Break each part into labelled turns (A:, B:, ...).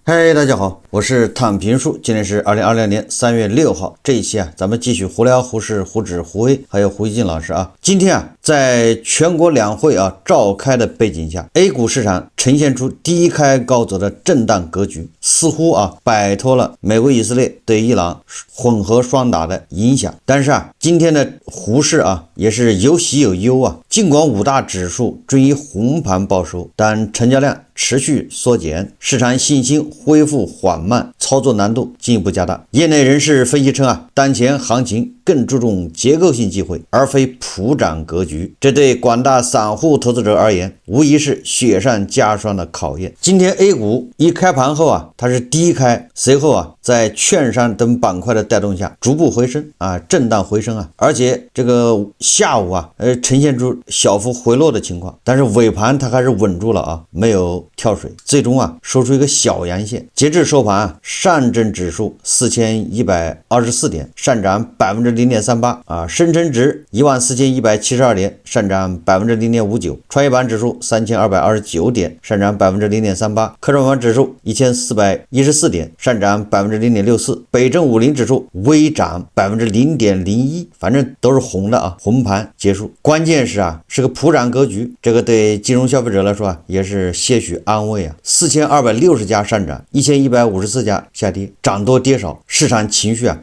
A: 嗨，大家好，我是躺平叔，今天是2020年3月6号。这一期咱们繼續胡聊胡適、胡芷、胡威還有胡一進老師今天在全國兩會召開的背景下，A 股市場呈現出低開高走的震盪格局，似乎擺脫了美國以色列對伊朗混合雙打的影響。但是今天的胡適也是有喜有憂儘管五大指數均以紅盤報收，但成交量持續縮減，市場信心恢復緩慢，操作難度進一步加大。業內人士分析稱當前行情更注重結構性機會，而非普漲格局，這對廣大散戶投資者而言，無疑是雪上加霜的考驗。今天 A 股一開盤後它是低開，隨後在券商等板塊的帶動下逐步回升震盪回升而且這個下午呈現出小幅回落的情況，但是尾盤它還是穩住了沒有跳水，最終收出一個小陽線。截至收盤上證指數4124點，上漲0.38%深成指14172點，上漲0.59%，創業板指數3229點，上漲0.38%，科創板指數1414點，上漲0.64%，北證50指數微漲0.01%，反正都是紅的紅盤結束。關鍵是個普漲格局，這個對金融消費者來說也是些許安慰4260家上漲，1154家下跌，漲多跌少，市場情緒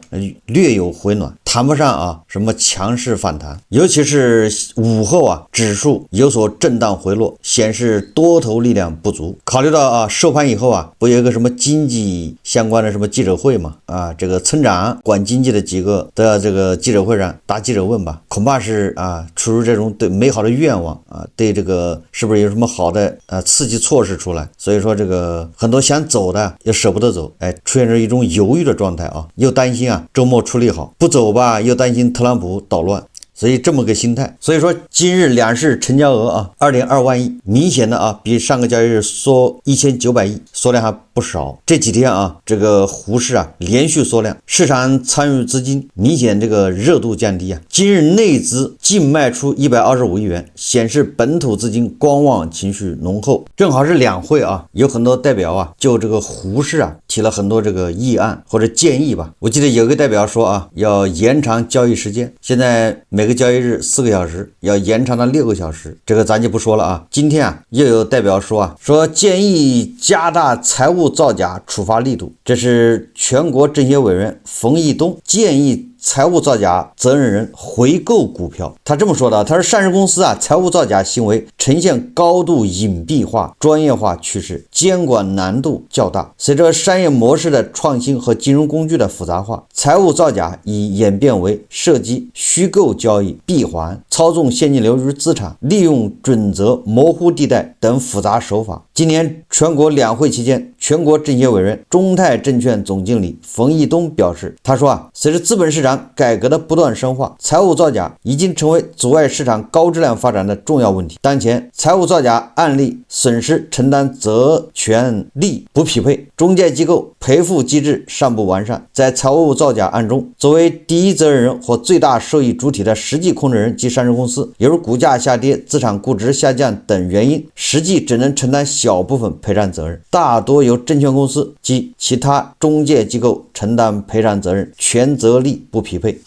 A: 略有回暖，談不上什麼強勢反彈。尤其是午後指數有所震盪回落，顯示多頭力量不足。考慮到收盤以後不有一個什麼經濟相關的什麼記者會嘛這個村長管經濟的幾個都要這個記者會上答記者問吧，恐怕是出於這種對美好的願望對這個是不是有什麼好的刺激措施出來，所以說這個很多想走的也捨不得走，出現着一種猶豫的狀態又擔心周末處理好，不走吧又擔心特朗普搗亂，所以這麼個心態。所以說今日兩市成交額2.2萬億，明顯的比上個交易日縮1900億，縮量還不少。這幾天這個胡適連續縮量，市場參與資金明顯這個熱度降低今日內資淨賣出125億元，顯示本土資金觀望情緒濃厚。正好是兩會有很多代表就這個胡適提了很多這個議案或者建議吧。我記得有個代表說要延長交易時間，現在每個交易日4個小時，要延長到6個小時，這個咱就不說了今天又有代表說建議加大財務造假處罰力度，這是全國政協委員馮毅東建議財務造假責任人回購股票。他這麼說的，他說上市公司財務造假行為呈現高度隱蔽化、專業化趨勢，監管難度較大。隨着商業模式的創新和金融工具的複雜化，財務造假已演變為涉及虛構交易、閉環、操縱現金流於資產、利用準則模糊地帶等複雜手法。今年全國兩會期間，全國政協委員、中泰證券總經理馮毅東表示，他說隨着資本市場改革的不斷深化，財務造假已經成為阻礙市場高質量發展的重要問題。當前財務造假案例損失承擔責權利不匹配，中介機構賠付機制尚不完善。在財務造假案中，作為第一責任人或最大受益主體的實際控制人及上市公司，由於股價下跌、資產估值下降等原因，實際只能承擔小部分賠償責任，大多由證券公司及其他中介機構承擔賠償責任，權責利不匹配。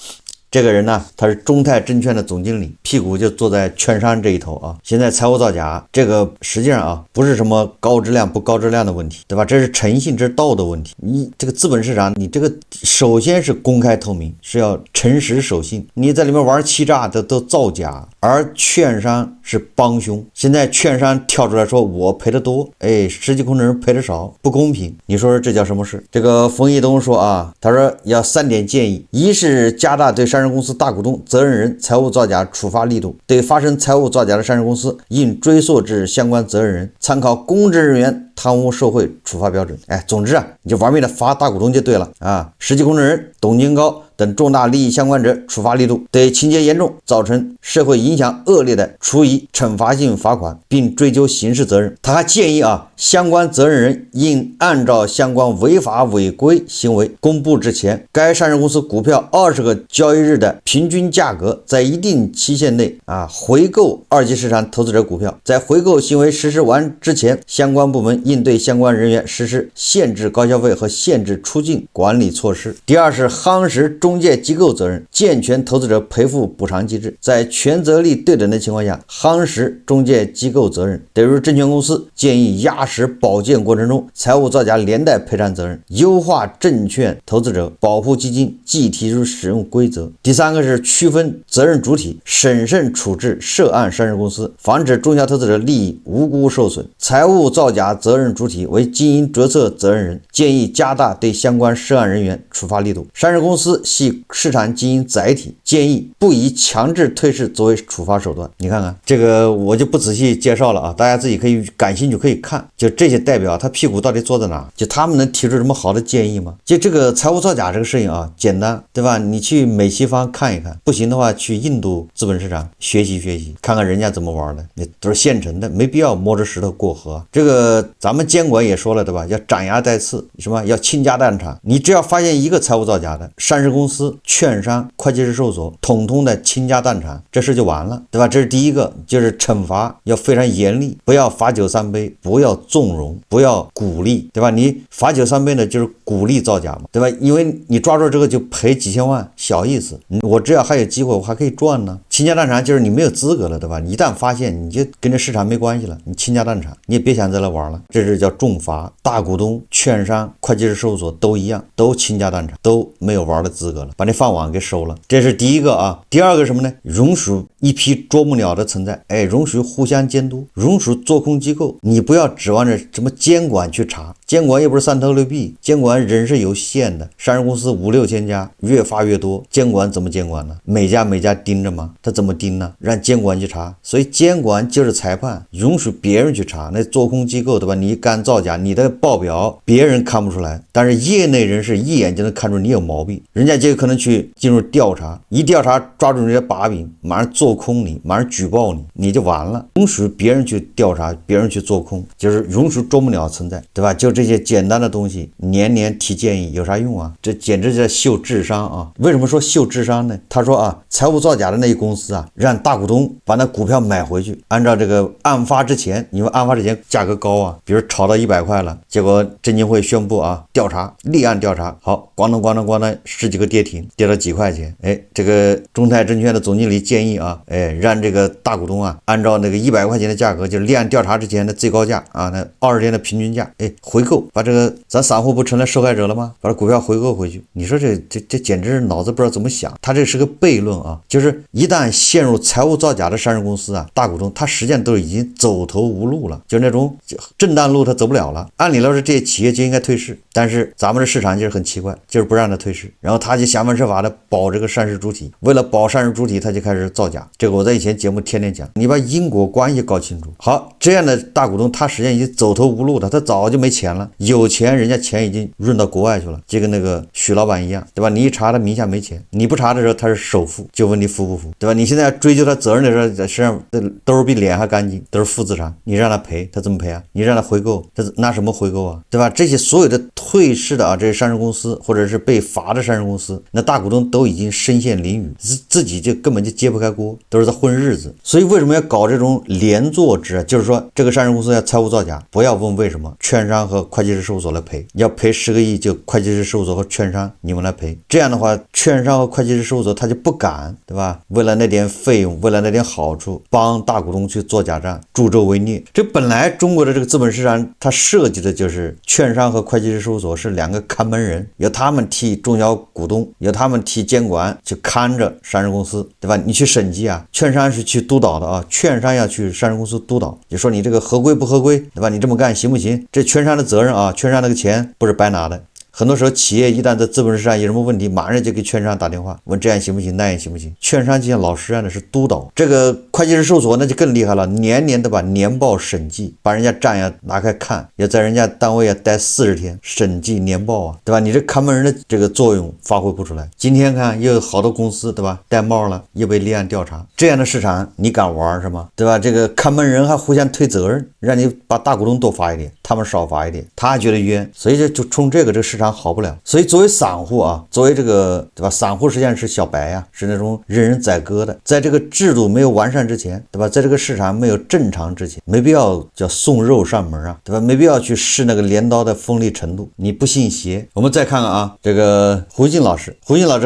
A: 這個人呢，他是中泰證券的總經理，屁股就坐在券商這一頭現在財務造假這個實際上不是什麼高質量不高質量的問題，對吧？這是誠信，這是道德問題。你這個資本市場，你這個首先是公開透明，是要誠實守信。你在裡面玩欺詐的都造假，而券商是幫兇。現在券商跳出來說我賠得多，實際控制人賠得少，不公平。你說這叫什麼事？這個馮毅東說他說要3點建議：一是加大對上市公司大股東、責任人財務造假處罰力度，對發生財務造假的上市公司應追溯至相關責任人，參考公職人員貪污受賄處罰標準。總之你就玩命的罰大股東就對了实際控制人董金高等重大利益相關者，處罰力度對情節嚴重、造成社會影響惡劣的，處以懲罰性罰款，並追究刑事責任。他還建議相關責任人應按照相關違法違規行為公布之前，該上市公司股票20個交易日的平均價格，在一定期限內回購二級市場投資者股票。在回購行為實施完之前，相關部門應對相關人員實施限制高消費和限制出境管理措施。第二是夯實中介機構責任，健全投資者賠付補償機制。在权責利對等的情況下，夯實中介機構責任。对于證券公司，建議壓實保薦過程中財務造假連帶賠償責任，優化證券投資者保護基金計提出使用規則。第三個是區分責任主體，審慎處置涉案上市公司，防止中小投資者利益無辜受損。財務造假責任主體為經營決策責任人，建議加大對相關涉案人員處罰力度。上市公司係市場經營載體，建議不以強制退市作為處罰手段。你看看這個我就不仔細介紹了大家自己可以感興趣可以看。就這些代表他屁股到底坐在哪？就他們能提出什麼好的建議嗎？就這個財務造假這個事情簡單，對吧？你去美西方看一看，不行的話去印度資本市場學習學習，看看人家怎麼玩的，那都是現成的，沒必要摸着石頭過河。這個咱們監管也說了，對吧？要斬牙帶刺，什麼要傾家蕩產。你只要發現一個財務造假的，上市公司、券商、會計師事務所統統的傾家蕩產，這事就完了，對吧？這是第一個，就是懲罰要非常嚴厲，不要罰酒三杯，不要縱容，不要鼓勵，對吧？你罰酒三杯呢，就是鼓勵造假嘛，對吧？因為你抓住這個就賠幾千萬，小意思，我只要還有機會，我還可以賺呢。傾家蕩產就是你沒有資格了，對吧？你一旦發現，你就跟這市場沒關係了，你傾家蕩產，你也別想再來玩了，這是叫重罰。大股東、券商、會計師事務所都一樣，都傾家蕩產，都沒有玩的資格了，把那飯碗給收了。這是第一個第二個什麼呢？容許一批啄木鳥的存在，容許互相監督，容許做空機構，你不要指望着什麼監管去查，監管又不是三头六臂，監管人是有限的，上市公司5、6千家，越發越多，監管怎麼監管呢？每家盯着嗎？他怎麼盯呢？讓監管去查，所以監管就是裁判，容許別人去查。那做空機構，對吧？你一幹造假，你的報表別人看不出來，但是業內人士一眼就能看出你有毛病，人家就可能去進入調查，一調查抓住你的把柄，馬上做空你，馬上舉報你，你就完了。容許別人去調查，別人去做空，就是容許啄木鳥存在，對吧？就這些簡單的東西，年年提建議有啥用啊？這簡直在秀智商為什麼說秀智商呢？他說財務造假的那些公司讓大股東把那股票買回去，按照這個案發之前，因為案發之前價格高比如炒到100塊了，結果證監會宣布調查，立案調查，好，咣當10幾個跌停，跌到幾塊錢，這個中泰證券的總經理建議讓這個大股東按照那個100塊錢的價格，就是立案調查之前的最高價那20天的平均價，回購，把這個咱散戶不成了受害者了嗎？把这股票回购回去，你說這簡直是腦子不知道怎麼想。他這是個悖論就是一旦陷入財務造假的上市公司大股東他實際上都已經走投無路了，就那種正當路他走不了了。按理來說這些企業就應該退市，但是咱們的市場就是很奇怪，就是不讓他退市，然後他就想方設法的保這個上市主體，為了保上市主體他就開始造假。這個我在以前節目天天講，你把因果關係搞清楚。好，這樣的大股東他實際上已經走投無路了，他早就沒錢了，有錢人家錢已經潤到國外去了，就跟那個許老板一樣，对吧？你一查他名下沒錢，你不查的時候他是首富，就問你服不服，对吧？你現在要追究他責任的時候，實際上兜比臉還乾淨，都是負資產，你讓他賠，他怎麼賠啊？你讓他回購，他拿什麼回購啊？對吧？這些所有的退市的這些上市公司或者是被罰的上市公司，那大股東都已經身陷囹圄，自己就根本就揭不開鍋，都是在混日子。所以為什麼要搞這種連坐制？就是說這個上市公司要財務造假，不要問為什麼，券商和會計師事務所來賠，要賠10個億就會計師事務所和券商你們來賠。這樣的話，券商和會計師事務所他就不敢，對吧？為了那點費用，為了那點好處，幫大股東去做假賬，助紂為虐。這本來中國的這個資本市場，它設計的就是券商和會計師事務所是兩個看門人，由他們替中小股東，由他們替監管去看着上市公司，對吧？你去審計券商是去督導的券商要去上市公司督導，就說你這個合規不合規，對吧？你這麼幹行不行？這券商的責任券商那個錢不是白拿的。很多時候企業一旦在資本市場有什麼問題，馬上就給券商打電話問這樣行不行，那樣行不行。券商就像老師一樣的是督導，這個會會計師事務所那就更厲害了，年年的把年報审计，把人家账要拿開看，要在人家單位要待40天審計年報啊，对吧？你這看門人的這個作用發揮不出來。今天看又有好多公司，对吧？戴帽了，又被立案調查，這樣的市場你敢玩是嗎？對吧？這個看門人還互相推責任，讓你把大股東多罰一點，他們少罰一點，他還覺得冤，所以就衝這個市場好不了。所以作為散戶啊，作為這個對吧？散戶實際上是小白呀，是那種任人宰割的，在這個制度沒有完善之前，對吧？在這個市场沒有正常之前，沒必要叫送肉上門啊，对吧？沒必要去試那個镰刀的鋒利程度。你不信邪。我們再看看啊，這個胡靜老師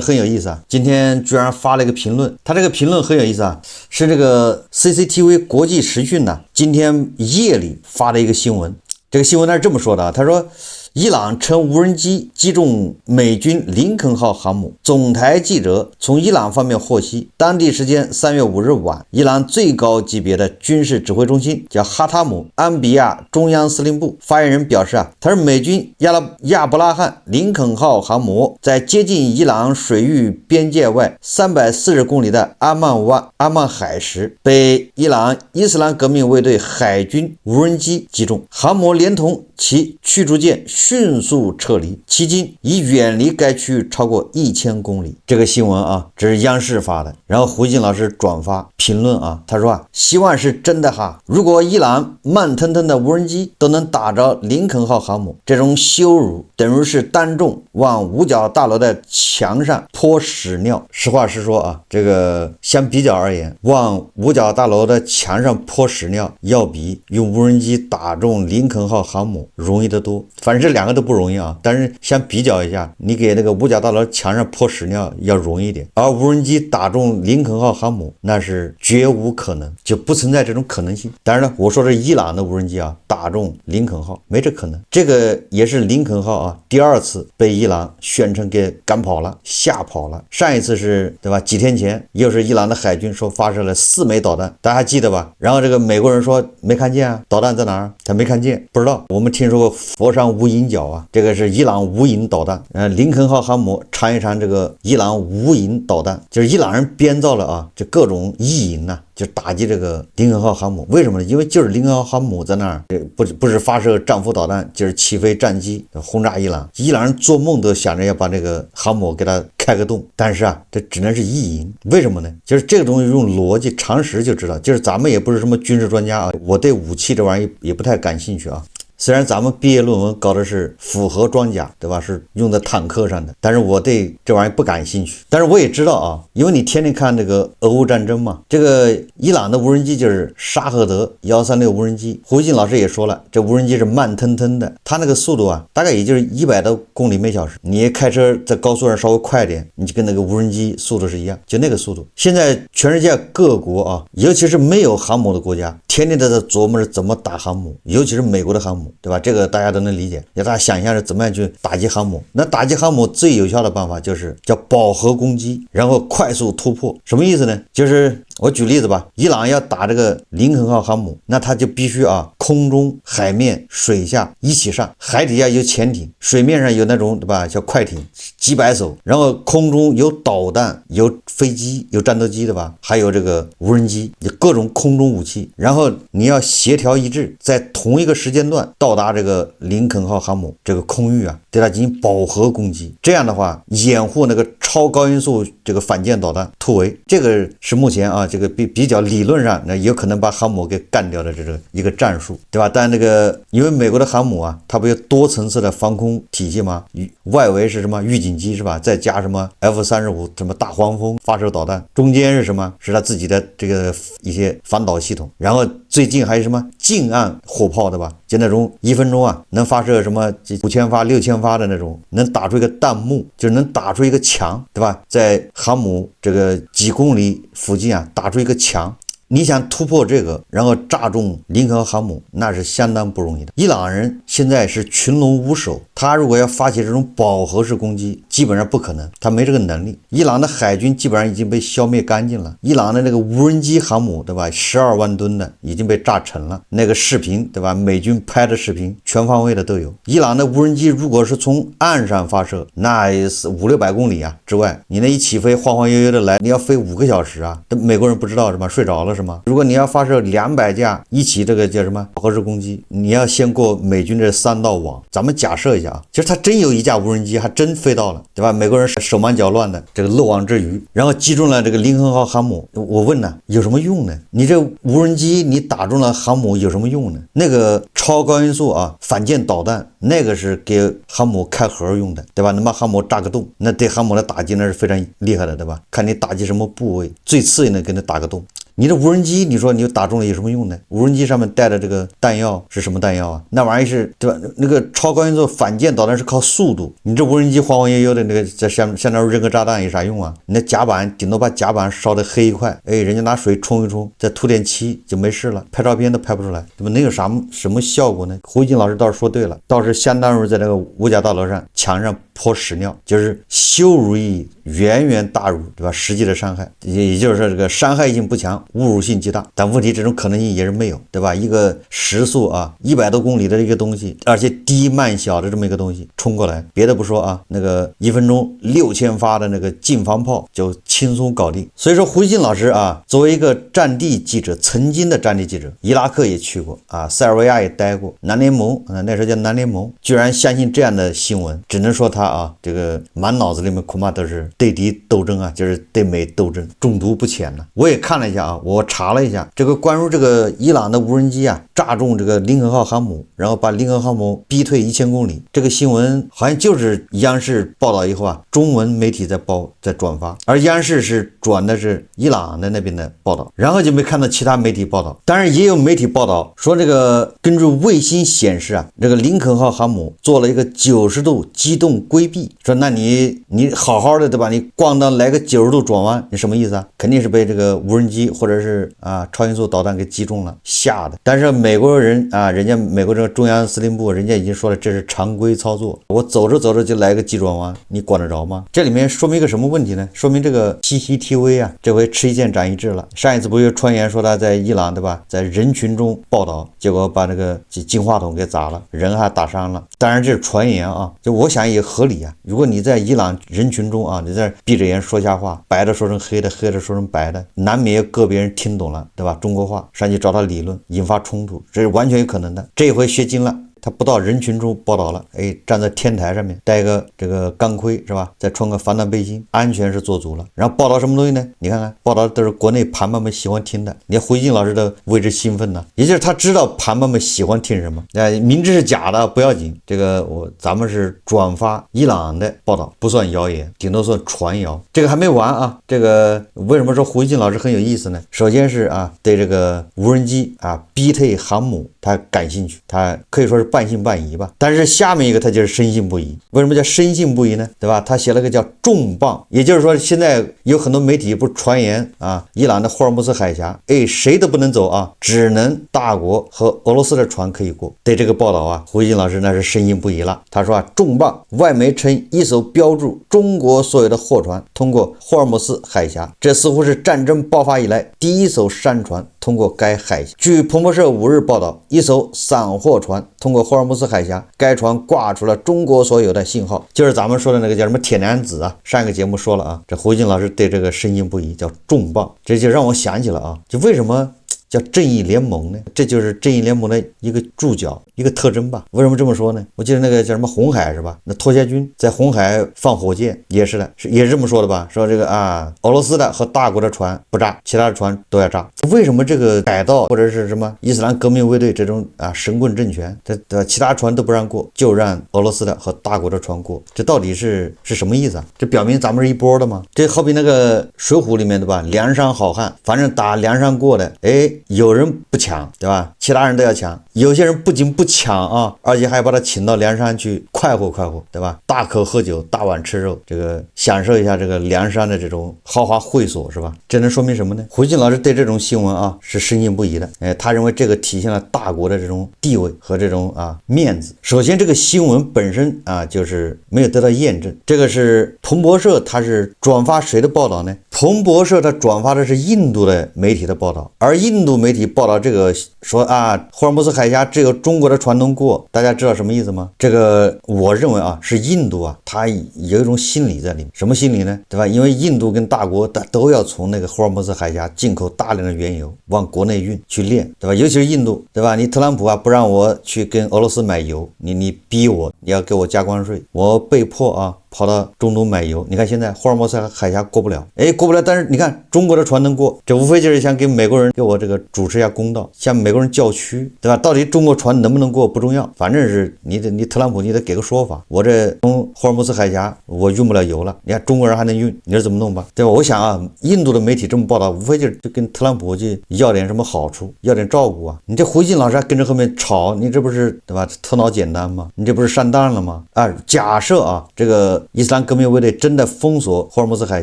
A: 很有意思啊，今天居然發了一個評論，他這個評論很有意思啊，是這個 CCTV 國際時訊呢，今天夜裡發了一個新聞，這個新聞他是這麼說的啊，他說伊朗稱無人機擊中美軍林肯號航母。總台記者從伊朗方面獲悉，當地時間3月5日晚，伊朗最高級別的軍事指揮中心叫哈塔姆安比亞中央司令部發言人表示啊，他说美軍亞伯拉罕林肯號航母在接近伊朗水域邊界外340公里的阿曼海時，被伊朗伊斯蘭革命衛隊海軍無人機擊中，航母連同其驅逐艦迅速撤離，迄今已遠離該區域超過1000公里。這個新聞啊，這是央視發的，然後胡靜老師轉發評論啊，他說啊，希望是真的哈，如果伊朗慢騰騰的無人機都能打着林肯號航母，這種羞辱等於是當眾往五角大樓的牆上潑屎尿。實話實說啊，這個相比較而言，往五角大樓的牆上潑屎尿要比用無人機打中林肯號航母容易得多。反正這两個都不容易啊，但是相比較一下，你給那個五角大樓牆上潑屎尿要容易一點，而無人機打中林肯號航母那是絕無可能，就不存在這種可能性。當然了，我說的伊朗的無人機啊打中林肯號沒這可能，這個也是林肯號啊第二次被伊朗宣稱給趕跑了，嚇跑了。上一次是對吧？幾天前又是伊朗的海軍說發射了4枚導彈，大家還記得吧？然後這個美國人說沒看見啊，導彈在哪兒？他沒看見，不知道。我們聽說過佛山無影腳啊，這個是伊朗無影導彈。林肯號航母嘗一嘗這個伊朗無影導彈，就是伊朗人編造了啊，就各種意淫啊，就打擊這個林肯號航母。為什麼呢？因為就是林肯號航母在那兒，不是發射戰斧導彈，就是起飛戰機轟炸伊朗。伊朗人做夢都想着要把這個航母給它開個洞，但是啊，這只能是意淫。為什麼呢？就是這個東西用邏輯常識就知道，就是咱們也不是什麼軍事專家啊，我對武器這玩意兒也不太感興趣啊。雖然咱們畢業論文搞的是複合裝甲，對吧？是用在坦克上的，但是我對這玩意不感興趣。但是我也知道啊，因為你天天看這個俄烏戰爭嘛，這個伊朗的無人機就是沙赫德136無人機。胡靜老師也說了，這無人機是慢腾騰的，它那個速度啊，大概也就是100多公里每小時。你開車在高速上稍微快一點，你就跟那個無人機速度是一樣，就那個速度。現在全世界各國啊，尤其是沒有航母的國家，天天都在琢磨着怎麼打航母，尤其是美國的航母。对吧？這個大家都能理解，要大家想一下是怎麼樣去打擊航母。那打擊航母最有效的辦法就是叫飽和攻擊，然後快速突破。什麼意思呢？就是我舉例子吧，伊朗要打這個林肯號航母，那他就必須啊，空中、海面、水下一起上，海底下有潛艇，水面上有那種对吧，叫快艇幾百艘，然後空中有導彈、有飛機、有戰鬥機對吧？還有這個無人機，有各種空中武器，然後你要協調一致，在同一個時間段到達這個林肯號航母這個空域啊，對它進行飽和攻擊，這樣的話掩護那個超高音速這個反艦導彈突圍，這個是目前啊這個比較理論上那有可能把航母給幹掉的這個一個戰術，對吧？但那個因為美國的航母啊，它不有多層次的防空體系嗎？外圍是什麼預警機是吧？再加什麼 F-35什麼大黃蜂發射導彈，中間是什麼？是它自己的這個一些反導系統，然後最近還有什麼近岸火炮对吧？就那種1分鐘啊能發射什麼5000發6000發的那種，能打出一個彈幕，就是能打出一個牆，對吧？在航母這個幾公里附近啊打出一個牆，你想突破這個，然後炸中林肯號航母，那是相當不容易的。伊朗人現在是群龍無首，他如果要發起這種飽和式攻擊，基本上不可能，他沒這個能力。伊朗的海軍基本上已經被消滅乾淨了，伊朗的那個無人機航母，對吧，12萬噸的已經被炸沉了，那個視頻，對吧，美軍拍的視頻全方位的都有。伊朗的無人機如果是從岸上發射，那是500-600公里啊之外，你那一起飞晃晃悠悠的来，你要飞5个小時啊，美國人不知道是嗎？睡着了是嗎？如果你要發射200架一起這個叫什麼飽和式攻擊，你要先過美軍這3道網。咱們假設一下啊，其實他真有一架無人機還真飛到了，對吧？美國人手忙腳亂的這個漏網之魚，然後擊中了這個林肯號航母。我問呢，有什麼用呢？你這無人機你打中了航母有什麼用呢？那個超高音速啊反艦導彈，那個是給航母開盒用的，對吧？能把航母炸個洞，那對航母的打擊那是非常厲害的，對吧？看你打擊什麼部位，最次的給它打個洞。你的無人機，你說你打中了有什麼用呢？無人機上面帶的這個彈藥是什麼彈藥啊？那玩意是，對吧？那個超高音速反艦導彈是靠速度，你這無人機晃晃悠悠的那個在相當於扔個炸彈有啥用啊？你那甲板頂多把甲板燒得黑一塊，哎，人家拿水沖一沖，再塗點漆就沒事了，拍照片都拍不出來，對吧？能有什麼效果呢？胡一金老師倒是說對了，倒是相當於在那個五角大樓上牆上潑屎尿，就是羞辱意遠遠大於，對吧？實際的傷害，也就是說這個傷害性不強，侮辱性極大，但問題這種可能性也是沒有，對吧？一個時速啊100多公里的一個東西，而且低慢小的這麼一個東西衝過來，別的不說啊，那個1分鐘6000發的那個近防炮就輕鬆搞定。所以說胡一金老師啊，作為一個戰地記者，曾經的戰地記者，伊拉克也去過啊，塞爾維亞也待過，南聯盟那時候叫南聯盟，居然相信這樣的新聞，只能說他啊，這個滿腦子裡面恐怕都是對敵鬥爭啊，就是對美鬥爭，中毒不淺了。我也看了一下啊，我查了一下這個關於這個伊朗的無人機啊炸中這個林肯號航母，然後把林肯號母逼退1000公里，這個新聞好像就是央視報道以後啊，中文媒體在轉發，而央視是轉的是伊朗的那邊的報道，然後就沒看到其他媒體報道。當然也有媒體報道說，這個根據衛星顯示啊，這個林肯號航母做了一個90度機動規避，說那你好好的，對吧？你咣當來個90度轉彎，你什麼意思啊？肯定是被這個無人機或者是超音速導彈給擊中了，嚇的。但是美國人啊，人家美國這個中央司令部人家已經說了，這是常規操作，我走着走着就來個急轉彎，你管得着嗎？這裡面說明一個什麼問題呢？說明這個 CCTV 啊，這回吃一堑長一智了。上一次不是有傳言說他在伊朗，對吧，在人群中報道，結果把那個金話筒給砸了，人還打傷了。當然這是傳言啊，就我想也合理啊。如果你在伊朗人群中啊，你在閉着眼說瞎話，白的說成黑的，黑的說成白的，難免個別人聽懂了，對吧？中國話上去找他理論，引發衝突，這是完全有可能的。這一回學精了。他不到人群中報道了，哎，站在天台上面戴個這個鋼盔是吧？再穿個防彈背心，安全是做足了。然後報道什麼東西呢？你看看，報道都是國內盤們喜歡聽的。你看胡一金老師都為之興奮呢，也就是他知道盤們喜歡聽什麼。明知是假的不要緊，這個咱們是轉發伊朗的報道，不算謠言，頂多算傳謠。這個還沒完啊，這個為什麼說胡一金老師很有意思呢？首先是啊，對這個無人機啊逼退航母他感興趣，他可以說是半信半疑吧，但是下面一個他就是深信不疑。為什麼叫深信不疑呢？對吧？他寫了個叫重磅，也就是說現在有很多媒體不是傳言啊，伊朗的霍爾木茲海峽，哎，誰都不能走啊，只能大國和俄羅斯的船可以過。對這個報道啊，胡一金老師那是深信不疑了。他說啊，重磅，外媒稱一艘標注中國所有的貨船通過霍爾木茲海峽，這似乎是戰爭爆發以來第一艘商船通過該海峽。據彭博社5日報道，一艘散貨船通過霍爾木茲海峽，該船掛出了中國所有的信號，就是咱們說的那個叫什麼鐵娘子啊。上一個節目說了啊，這胡一金老師對這個深信不疑，叫重磅。這就讓我想起了啊，就為什麼叫正義聯盟呢？這就是正義聯盟的一個注腳，一個特徵吧。為什麼這麼說呢？我記得那個叫什麼紅海是吧？那拖鞋軍在紅海放火箭也是的，也是這麼說的吧？說這個啊，俄羅斯的和大國的船不炸，其他的船都要炸。為什麼這個海盜或者是什麼伊斯蘭革命衛隊這種啊神棍政權，這其他船都不讓過，就讓俄羅斯的和大國的船過？這到底是什麼意思啊？這表明咱們是一波的嗎？這好比那個水滸裡面對吧？梁山好漢，反正打梁山過的，哎。有人不搶，對吧？其他人都要搶。有些人不僅不不搶啊，而且還把他請到涼山去快活快活，对吧？大口喝酒，大碗吃肉，这個享受一下這個涼山的這種豪華會所，是吧？這能說明什麼呢？胡錫進老師對這種新聞啊是深信不疑的。他認為這個體現了大國的這種地位和這種面子。首先，這個新聞本身就是沒有得到驗證。這個是彭博社，他是轉發誰的報道呢？彭博社他轉發的是印度的媒體的報道，而印度媒體報道這個說霍爾木茲海峽只有中國的船能過，大家知道什麼意思嗎？這個我認為是印度它有一種心理在裡面。什麼心理呢？對吧？因為印度跟大國都要從那個霍爾木茲海峽進口大量的原油往國內運去煉，對吧？尤其是印度，對吧？你特朗普不讓我去跟俄羅斯買油，你逼我，你要給我加關稅，我被迫跑到中東買油。你看现在霍爾木茲海峽過不了，過不了，但是你看中國的船能過，這無非就是想給美國人给我這個主持一下公道，向美國人叫屈，對吧？到底中國船能不能過不重要，反正是你特朗普你得給個說法，我這從霍爾木茲海峽我運不了油了，你看中國人還能運，你說怎麼弄吧，對吧？我想印度的媒體這麼報道，無非就跟特朗普去要點什麼好處，要點照顧你這胡錫進老師還跟着後面吵，你這不是對吧？頭腦簡單嗎？你這不是上當了嗎？假設這個伊斯蘭革命衛隊真的封鎖霍爾木茲海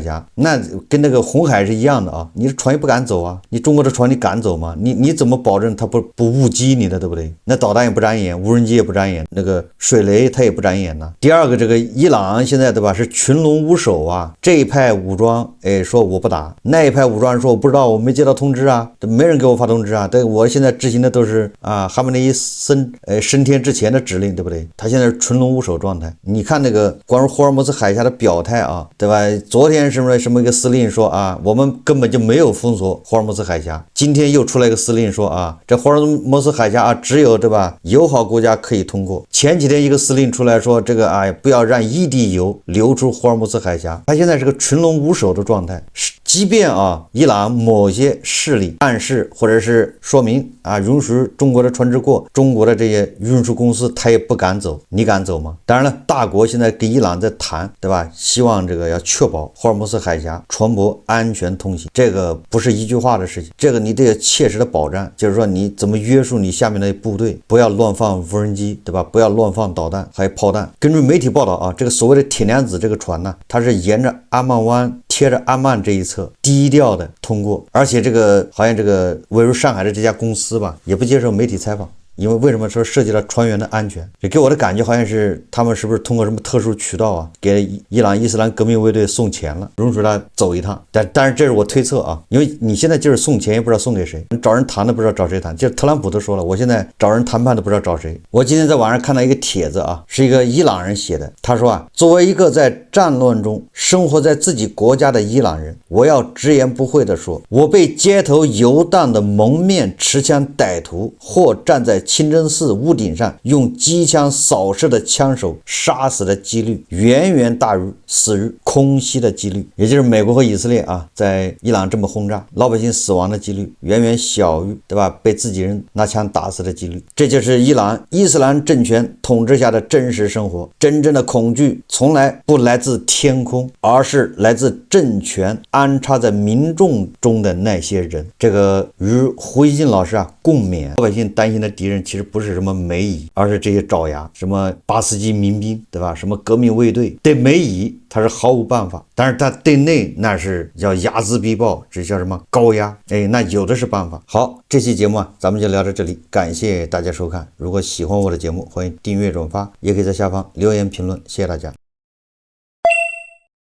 A: 峽，那跟那個紅海是一樣的你的船也不敢走你中國的船你敢走嗎？你怎麼保證它不誤擊你的，对不對？那導彈也不眨眼，無人機也不眨眼，那個水雷它也不眨眼呢。第二個，這個伊朗現在對吧是群龍無首這一派武裝說我不打，那一派武裝說我不知道，我沒接到通知沒人給我發通知對，我現在執行的都是哈梅内伊升天之前的指令，对不对？他現在是群龍無首狀態。你看那個關於霍爾木茲海峽的表態對吧？昨天什麼一個司令說我們根本就沒有封鎖霍爾木茲海峽，今天又出來一個司令說這霍爾木茲海峽只有对吧友好國家可以通過。前幾天一個司令出來說這個不要讓一滴油流出霍爾木茲海峽，他現在是個群龍無首的狀態。即便伊朗某些勢力暗示或者是說明允許中國的船只過，中國的這些運輸公司他也不敢走，你敢走嗎？當然了，大國現在跟伊朗在談，對吧？希望這個要確保霍爾木茲海峽船舶安全通行，這個不是一句話的事情，這個你得有切實的保障，就是說你怎麼約束你下面的部隊，不要亂放無人機，對吧？不要亂放導彈還有炮彈。根據媒體報道這個所謂的鐵娘子這個船呢，它是沿着阿曼灣貼着阿曼這一側低調的通過，而且這個好像這個位於上海的這家公司也不接受媒體採訪。因為什麼說涉及到船員的安全，這給我的感覺好像是他們是不是通過什麼特殊渠道給伊朗伊斯蘭革命衛隊送錢了，允許他走一趟。但是這是我推測因為你現在就是送錢也不知道送給誰，找人談都不知道找誰谈，就是特朗普都說了，我現在找人談判都不知道找誰。我今天在網上看到一個帖子是一個伊朗人寫的，他說作為一個在戰亂中生活在自己國家的伊朗人，我要直言不諱地說，我被街頭遊蕩的蒙面持槍歹徒或站在清真寺屋頂上用機槍掃射的槍手殺死的幾率遠遠大於死於空襲的幾率，也就是美國和以色列在伊朗這麼轟炸，老百姓死亡的幾率遠遠小於對吧被自己人拿槍打死的幾率。這就是伊朗伊斯蘭政權統治下的真實生活。真正的恐懼從來不來自天空，而是來自政权安插在民眾中的那些人。這個與胡錫進老師共勉。老百姓擔心的敵人其實不是什麼美伊，而是這些爪牙，什麼巴斯基民兵，对吧？什麼革命衛隊，对美伊他是毫無辦法，但是他对內那是叫睚眦必報，這叫什麼高壓？那有的是辦法。好，這期節目咱們就聊到這裡，感謝大家收看。如果喜歡我的節目，歡迎訂閱轉發，也可以在下方留言評論，謝謝大家。